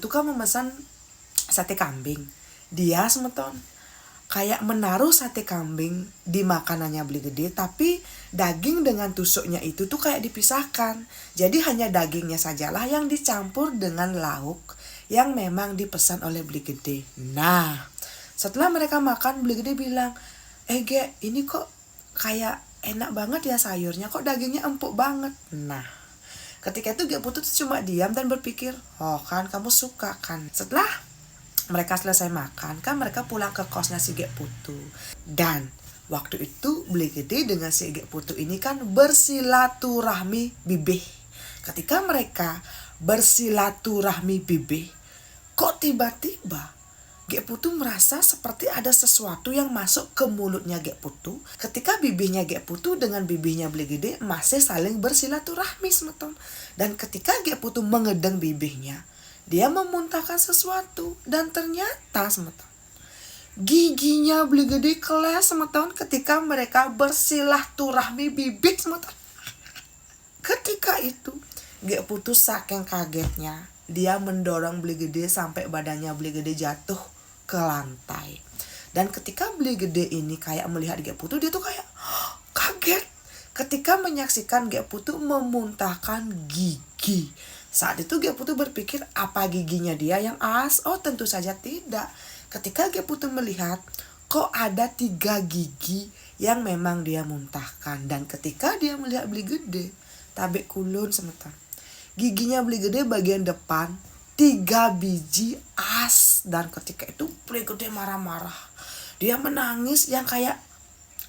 Tukang memesan sate kambing. Dia semeton kayak menaruh sate kambing di makanannya Beli Gede, tapi daging dengan tusuknya itu tuh kayak dipisahkan. Jadi hanya dagingnya sajalah yang dicampur dengan lauk yang memang dipesan oleh Beli Gede. Nah, setelah mereka makan, Beli Gede bilang, Ge, ini kok kayak enak banget ya sayurnya, kok dagingnya empuk banget. Nah, ketika itu Gek Putu tuh cuma diam dan berpikir, oh kan kamu suka kan. Setelah mereka selesai makan, kan mereka pulang ke kosnya si Gek Putu. Dan waktu itu Beli Gede dengan si Gek Putu ini kan bersilaturahmi bibih. Ketika mereka bersilaturahmi bibih, kok tiba-tiba Gek Putu merasa seperti ada sesuatu yang masuk ke mulutnya Gek Putu ketika bibihnya Gek Putu dengan bibihnya Beli Gede masih saling bersilaturahmi semeton. Dan ketika Gek Putu mengedeng bibihnya, dia memuntahkan sesuatu dan ternyata semeton giginya Beli Gede keles semeton ketika mereka bersilaturahmi bibih semeton. Ketika itu Gek Putu saking kagetnya, dia mendorong Beli Gede sampai badannya Beli Gede jatuh ke lantai. Dan ketika Beli Gede ini kayak melihat Gek Putu, dia tuh kayak kaget ketika menyaksikan Gek Putu memuntahkan gigi. Saat itu Gek Putu berpikir, apa giginya dia yang as? Oh, tentu saja tidak. Ketika Gek Putu melihat, kok ada 3 gigi yang memang dia muntahkan. Dan ketika dia melihat Beli Gede, tabek kulun semeton, giginya Beli Gede bagian depan 3 biji as. Dan ketika itu Beli Gede marah-marah, dia menangis yang kayak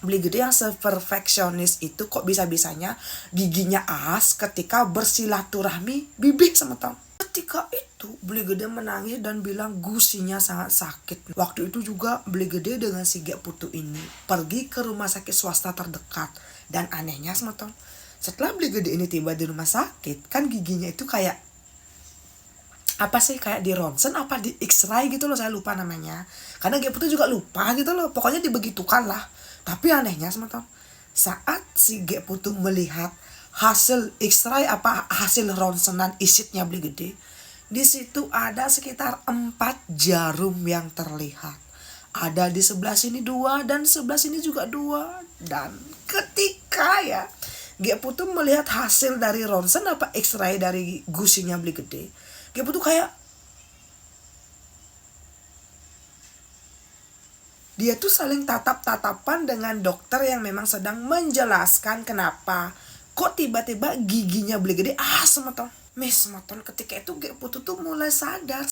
Beli Gede yang seperfeksionis itu kok bisa-bisanya giginya as ketika bersilaturahmi bibih semeton. Ketika itu Beli Gede menangis dan bilang gusinya sangat sakit. Waktu itu juga Beli Gede dengan si Gek Putu ini pergi ke rumah sakit swasta terdekat. Dan anehnya semeton, setelah Beli Gede ini tiba di rumah sakit, kan giginya itu kayak apa sih, kayak di ronsen apa di X-ray gitu loh, saya lupa namanya. Karena Gek Putu juga lupa gitu loh, pokoknya dibegitukan lah. Tapi anehnya semeton, saat si Gek Putu melihat hasil X-ray apa hasil ronsenan isitnya Beli Gede, di situ ada sekitar 4 jarum yang terlihat. Ada di sebelah sini 2 dan sebelah sini juga 2. Dan ketika ya Gek Putu melihat hasil dari ronsen apa X-ray dari gusinya Beli Gede, Gek Putu kayak dia tuh saling tatap-tatapan dengan dokter yang memang sedang menjelaskan kenapa kok tiba-tiba giginya Beli Gede semeton. Semeton ketika itu Gek Putu tuh mulai sadar